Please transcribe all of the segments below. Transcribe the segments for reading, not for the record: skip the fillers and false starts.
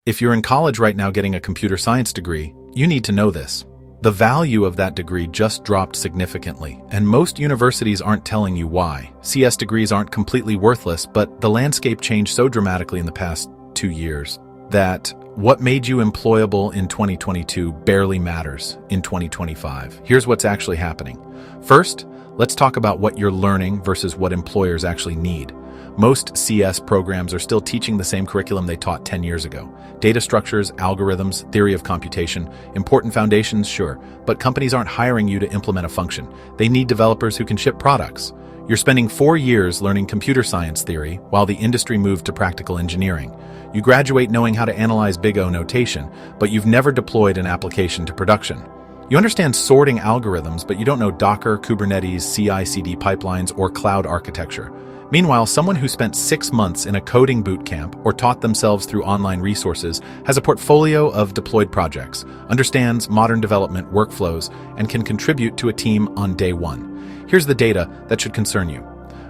If you're in college right now getting a computer science degree, you need to know this. The value of that degree just dropped significantly, and most universities aren't telling you why. CS degrees aren't completely worthless, but the landscape changed so dramatically in the past 2 years that what made you employable in 2022 barely matters in 2025. Here's what's actually happening. First, let's talk about what you're learning versus what employers actually need. Most CS programs are still teaching the same curriculum they taught 10 years ago. Data structures, algorithms, theory of computation, important foundations, sure, but companies aren't hiring you to implement a function. They need developers who can ship products. You're spending 4 years learning computer science theory while the industry moved to practical engineering. You graduate knowing how to analyze Big O notation, but you've never deployed an application to production. You understand sorting algorithms, but you don't know Docker, Kubernetes, CI/CD pipelines, or cloud architecture. Meanwhile, someone who spent 6 months in a coding bootcamp or taught themselves through online resources has a portfolio of deployed projects, understands modern development workflows, and can contribute to a team on day one. Here's the data that should concern you.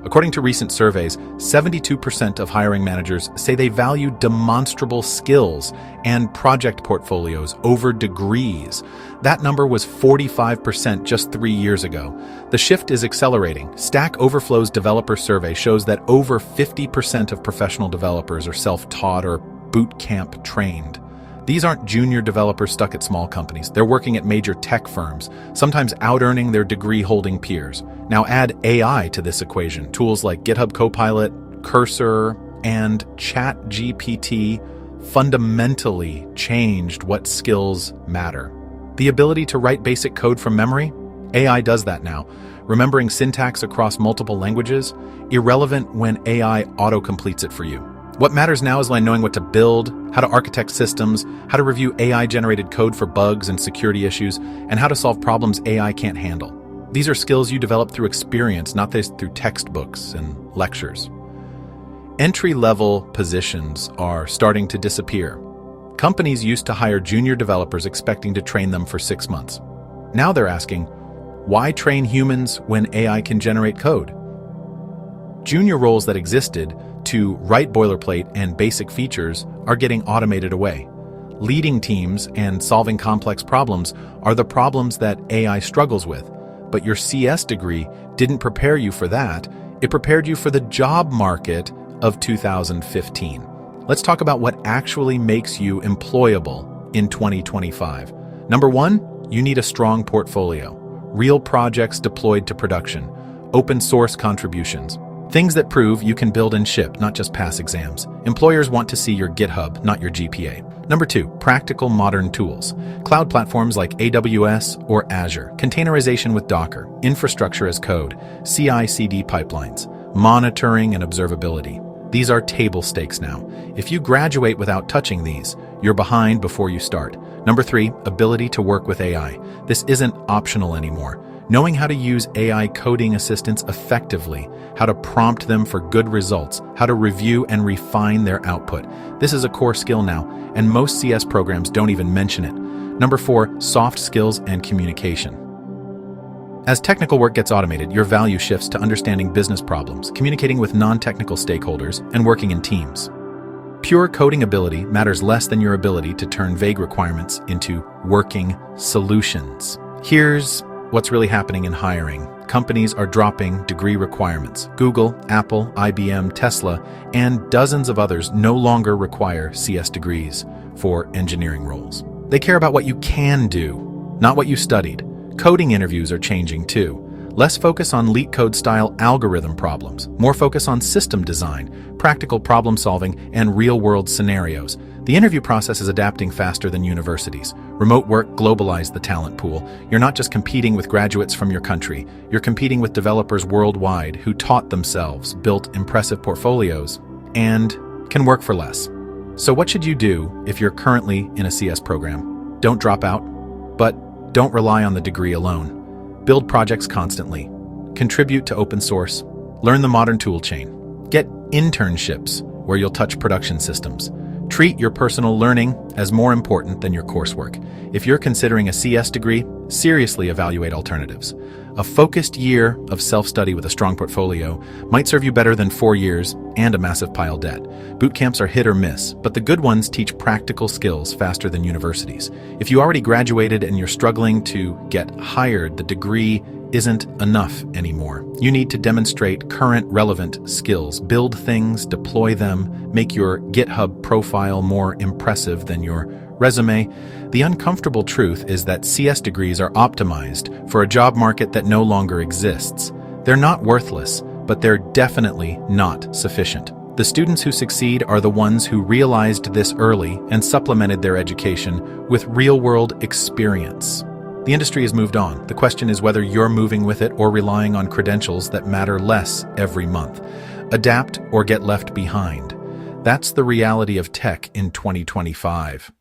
According to recent surveys, 72% of hiring managers say they value demonstrable skills and project portfolios over degrees. That number was 45% just 3 years ago. The shift is accelerating. Stack Overflow's developer survey shows that over 50% of professional developers are self-taught or bootcamp trained. These aren't junior developers stuck at small companies. They're working at major tech firms, sometimes out-earning their degree-holding peers. Now add AI to this equation. Tools like GitHub Copilot, Cursor, and ChatGPT fundamentally changed what skills matter. The ability to write basic code from memory? AI does that now. Remembering syntax across multiple languages? Irrelevant when AI auto-completes it for you. What matters now is knowing what to build, how to architect systems, how to review AI-generated code for bugs and security issues, and how to solve problems AI can't handle. These are skills you develop through experience, not through textbooks and lectures. Entry-level positions are starting to disappear. Companies used to hire junior developers expecting to train them for 6 months. Now they're asking, why train humans when AI can generate code? Junior roles that existed to write boilerplate and basic features are getting automated away. Leading teams and solving complex problems are the problems that AI struggles with. But your CS degree didn't prepare you for that. It prepared you for the job market of 2015. Let's talk about what actually makes you employable in 2025. Number 1, you need a strong portfolio. Real projects deployed to production. Open source contributions. Things that prove you can build and ship, not just pass exams. Employers want to see your GitHub, not your GPA. Number 2, practical modern tools. Cloud platforms like AWS or Azure, containerization with Docker, infrastructure as code, CI/CD pipelines, monitoring and observability. These are table stakes now. If you graduate without touching these, you're behind before you start. Number 3, ability to work with AI. This isn't optional anymore. Knowing how to use AI coding assistants effectively, how to prompt them for good results, how to review and refine their output. This is a core skill now, and most CS programs don't even mention it. Number 4, soft skills and communication. As technical work gets automated, your value shifts to understanding business problems, communicating with non-technical stakeholders, and working in teams. Pure coding ability matters less than your ability to turn vague requirements into working solutions. Here's what's really happening in hiring. Companies are dropping degree requirements. Google, Apple, IBM, Tesla, and dozens of others no longer require CS degrees for engineering roles. They care about what you can do, not what you studied. Coding interviews are changing too. Less focus on LeetCode-style algorithm problems, more focus on system design, practical problem solving, and real-world scenarios. The interview process is adapting faster than universities. Remote work globalized the talent pool. You're not just competing with graduates from your country, you're competing with developers worldwide who taught themselves, built impressive portfolios, and can work for less. So what should you do if you're currently in a CS program? Don't drop out, but don't rely on the degree alone. Build projects constantly. Contribute to open source. Learn the modern tool chain. Get internships where you'll touch production systems. Treat your personal learning as more important than your coursework. If you're considering a CS degree, seriously evaluate alternatives. A focused year of self-study with a strong portfolio might serve you better than 4 years and a massive pile debt. Boot camps are hit or miss, but the good ones teach practical skills faster than universities. If you already graduated and you're struggling to get hired, the degree isn't enough anymore. You need to demonstrate current relevant skills, build things, deploy them, make your GitHub profile more impressive than your resume. The uncomfortable truth is that CS degrees are optimized for a job market that no longer exists. They're not worthless, but they're definitely not sufficient. The students who succeed are the ones who realized this early and supplemented their education with real-world experience. The industry has moved on. The question is whether you're moving with it or relying on credentials that matter less every month. Adapt or get left behind. That's the reality of tech in 2025.